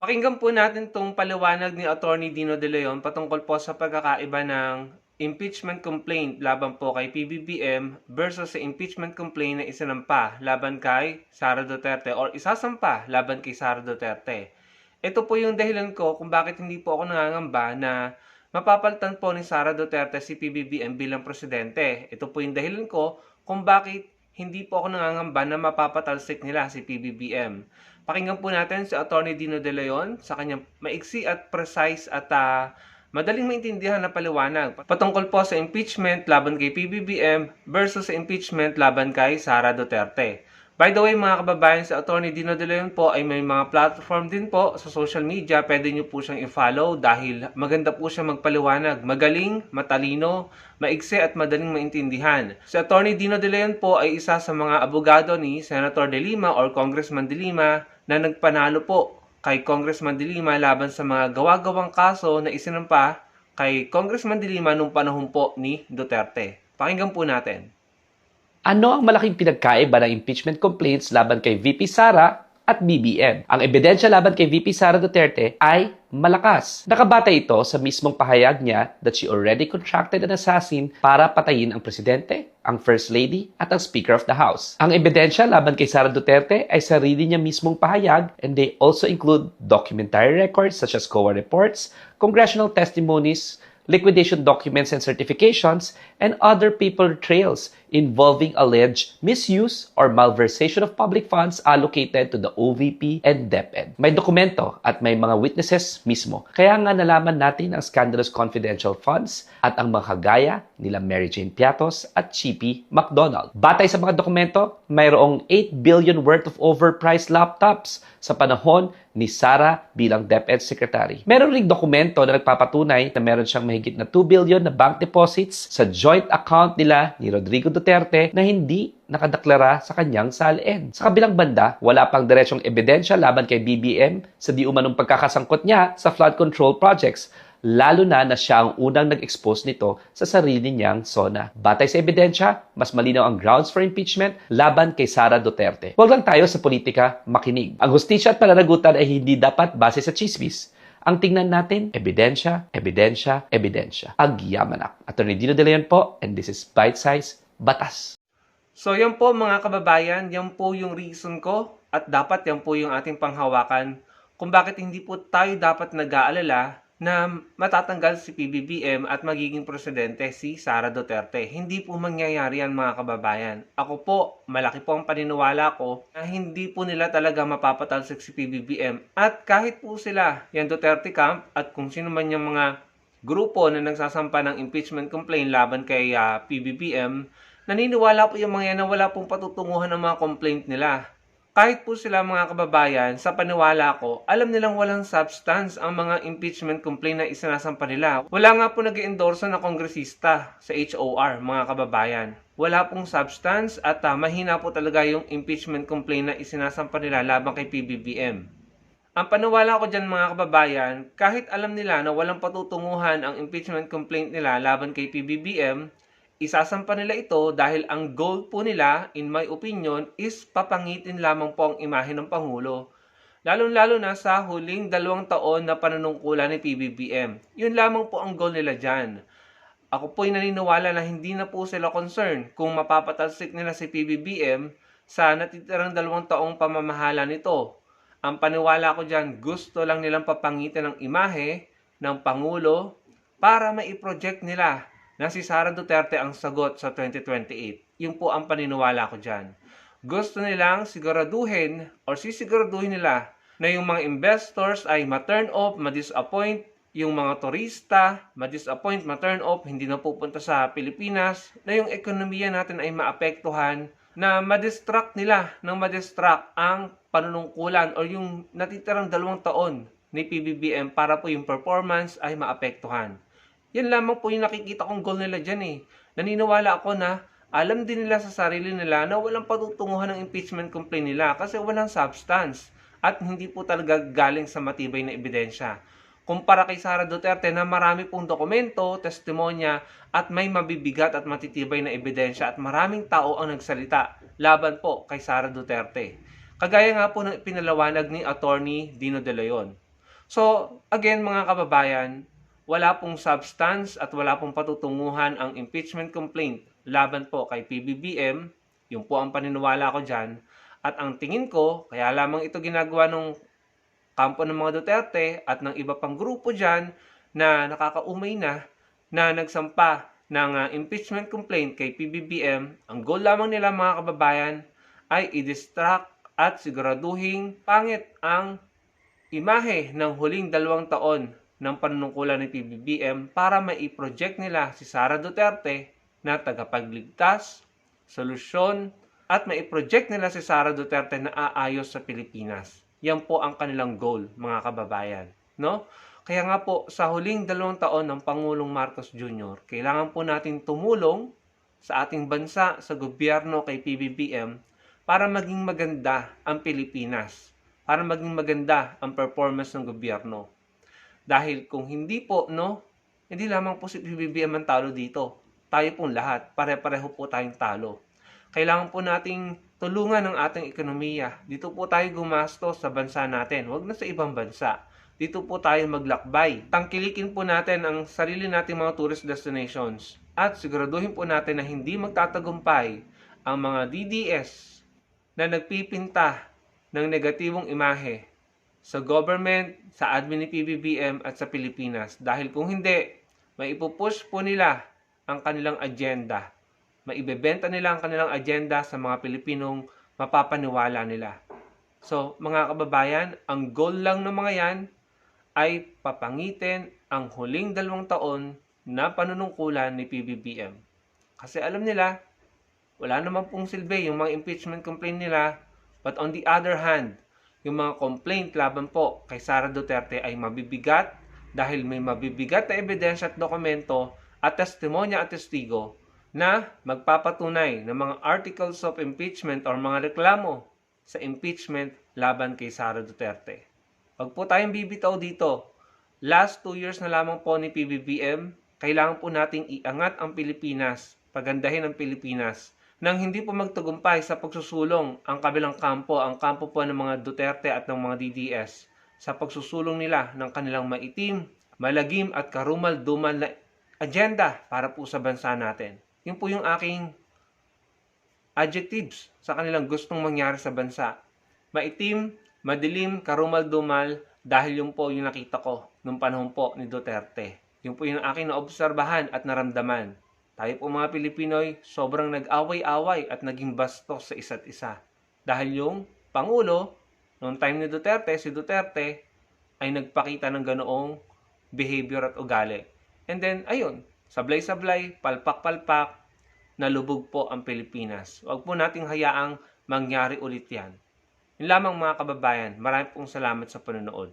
Pakinggan po natin tong paliwanag ni Attorney Dino De Leon patungkol po sa pagkakaiba ng impeachment complaint laban po kay PBBM versus sa impeachment complaint na isinampa laban kay Sara Duterte or isasampa laban kay Sara Duterte. Ito po yung dahilan ko kung bakit hindi po ako nangangamba na mapapalitan po ni Sara Duterte si PBBM bilang presidente. Ito po yung dahilan ko kung bakit hindi po ako nangangamba na mapapatalsik nila si PBBM. Pakinggan po natin si Atty. Dino De Leon sa kanyang maiksi at precise at madaling maintindihan na paliwanag patungkol po sa impeachment laban kay PBBM versus sa impeachment laban kay Sara Duterte. By the way mga kababayan, si Atty. Dino De Leon po ay may mga platform din po sa social media. Pwede nyo po siyang i-follow dahil maganda po siya magpaliwanag. Magaling, matalino, maigsi at madaling maintindihan. Si Atty. Dino De Leon po ay isa sa mga abogado ni Senator De Lima or Congressman De Lima na nagpanalo po kay Congressman De Lima laban sa mga gawa-gawang kaso na isinampa kay Congressman De Lima nung panahon po ni Duterte. Pakinggan po natin. Ano ang malaking pinagkaiba ng impeachment complaints laban kay VP Sara at BBM? Ang ebidensya laban kay VP Sara Duterte ay malakas. Nakabatay ito sa mismong pahayag niya that she already contracted an assassin para patayin ang presidente, ang First Lady at ang Speaker of the House. Ang ebidensya laban kay Sara Duterte ay sarili niya mismong pahayag, and they also include documentary records such as COA reports, congressional testimonies, liquidation documents and certifications, and other paper trails involving alleged misuse or malversation of public funds allocated to the OVP and DepEd. May dokumento at may mga witnesses mismo. Kaya nga nalaman natin ang scandalous confidential funds at ang mga kagaya nila Mary Jane Piatos at Chippy McDonald. Batay sa mga dokumento, mayroong 8 billion worth of overpriced laptops sa panahon ni Sara bilang DepEd Secretary. Meron ring dokumento na nagpapatunay na meron siyang mahigit na 2 billion na bank deposits sa joint account nila ni Rodrigo Duterte na hindi nakadeklara sa kanyang salin. Sa kabilang banda, wala pang diretsong ebidensya laban kay BBM sa di umanong pagkakasangkot niya sa flood control projects, lalo na siya ang unang nag-expose nito sa sarili niyang SONA. Batay sa ebidensya, mas malinaw ang grounds for impeachment laban kay Sara Duterte. Huwag lang tayo sa politika makinig. Ang hustisya at pananagutan ay hindi dapat base sa chismis. Ang tingnan natin, ebidensya, ebidensya, ebidensya. Agyamanak. Atty. Dino De Leon po, and this is Bite Size Batas. So yan po mga kababayan, yan po yung reason ko at dapat yan po yung ating panghawakan kung bakit hindi po tayo dapat nag-aalala na matatanggal si PBBM at magiging presidente si Sara Duterte. Hindi po mangyayari yan mga kababayan. Ako po, malaki po ang paniniwala ko na hindi po nila talaga mapapatalsik si PBBM. At kahit po sila, yan Duterte camp at kung sino man yung mga grupo na nagsasampa ng impeachment complaint laban kay PBBM, naniniwala po yung mga yan na wala pong patutunguhan ng mga complaint nila. Kahit po sila mga kababayan, sa paniwala ko, alam nilang walang substance ang mga impeachment complaint na isinasampa nila. Wala nga po nag-endorso na kongresista sa HOR mga kababayan. Wala pong substance at mahina po talaga yung impeachment complaint na isinasampa nila laban kay PBBM. Ang paniwala ko dyan mga kababayan, kahit alam nila na walang patutunguhan ang impeachment complaint nila laban kay PBBM, isasampa nila ito dahil ang goal po nila, in my opinion, is papangitin lamang po ang imahe ng Pangulo. Lalo-lalo na sa huling 2 taon na panunungkulan ni PBBM. Yun lamang po ang goal nila dyan. Ako po'y naniniwala na hindi na po sila concerned kung mapapatalsik nila si PBBM sa natitirang 2 taong pamamahala nito. Ang paniwala ko dyan, gusto lang nilang papangitin ang imahe ng Pangulo para maiproject nila na si Sara Duterte ang sagot sa 2028. Yun po ang paniniwala ko dyan. Gusto nilang siguraduhin or sisiguraduhin nila na yung mga investors ay ma-turn off, ma-disappoint, yung mga turista, ma-disappoint, ma-turn off, hindi na pupunta sa Pilipinas, na yung ekonomiya natin ay maapektuhan, na ma-distract nila, nang ma-distract ang panunungkulan or yung natitirang 2 taon ni PBBM para po yung performance ay maapektuhan. Yan lamang po yung nakikita kong goal nila dyan eh. Naniniwala ako na alam din nila sa sarili nila na walang patutunguhan ng impeachment complaint nila kasi walang substance at hindi po talaga galing sa matibay na ebidensya. Kumpara kay Sara Duterte na marami pong dokumento, testimonya at may mabibigat at matitibay na ebidensya at maraming tao ang nagsalita laban po kay Sara Duterte. Kagaya nga po ng pinalawanag ni Attorney Dino De Leon. So, again mga kababayan, wala pong substance at wala pong patutunguhan ang impeachment complaint laban po kay PBBM. Yun po ang paniniwala ko dyan. At ang tingin ko, kaya lamang ito ginagawa ng kampo ng mga Duterte at ng iba pang grupo dyan na nakakaumay na nagsampa ng impeachment complaint kay PBBM. Ang goal lamang nila mga kababayan ay i-distract at siguraduhing pangit ang imahe ng huling 2 taon ng panunungkulan ni PBBM para mai-project nila si Sara Duterte na tagapagligtas, solusyon, at mai-project nila si Sara Duterte na aayos sa Pilipinas. Yan po ang kanilang goal, mga kababayan. No? Kaya nga po, sa huling 2 taon ng Pangulong Marcos Jr., kailangan po natin tumulong sa ating bansa, sa gobyerno kay PBBM para maging maganda ang Pilipinas, para maging maganda ang performance ng gobyerno. Dahil kung hindi po, hindi lamang po si PBBM ang talo dito. Tayo pong lahat, pare-pareho po tayong talo. Kailangan po nating tulungan ang ating ekonomiya. Dito po tayo gumastos sa bansa natin, huwag na sa ibang bansa. Dito po tayo maglakbay. Tangkilikin po natin ang sarili nating mga tourist destinations. At siguraduhin po natin na hindi magtatagumpay ang mga DDS na nagpipinta ng negatibong imahe sa government, sa admin ni PBBM at sa Pilipinas. Dahil kung hindi, maipupush po nila ang kanilang agenda. Maibebenta nila ang kanilang agenda sa mga Pilipinong mapapaniwala nila. So, mga kababayan, ang goal lang ng mga yan ay papangitin ang huling 2 taon na panunungkulan ni PBBM. Kasi alam nila, wala naman pong silbi yung mga impeachment complaint nila. But on the other hand, yung mga complaint laban po kay Sara Duterte ay mabibigat dahil may mabibigat na ebidensya at dokumento at testimonya at testigo na magpapatunay ng mga articles of impeachment or mga reklamo sa impeachment laban kay Sara Duterte. Huwag po tayong bibitaw dito. Last 2 years na lamang po ni PBBM, kailangan po nating iangat ang Pilipinas, pagandahin ang Pilipinas, nang hindi po magtagumpay sa pagsusulong ang kabilang kampo, ang kampo po ng mga Duterte at ng mga DDS, sa pagsusulong nila ng kanilang maitim, malagim at karumal-dumal na agenda para po sa bansa natin. Yun po yung aking adjectives sa kanilang gustong mangyari sa bansa. Maitim, madilim, karumal-dumal, dahil yun po yung nakita ko nung panahon po ni Duterte. Yun po yung aking naobserbahan at naramdaman. Tayo po mga Pilipinoy, sobrang nag-away-away at naging bastos sa isa't isa. Dahil yung Pangulo, noong time ni Duterte, si Duterte, ay nagpakita ng ganoong behavior at ugali. And then, ayun, sablay-sablay, palpak-palpak, nalubog po ang Pilipinas. Huwag po nating hayaang mangyari ulit yan. Yun lamang mga kababayan, maraming pong salamat sa panonood.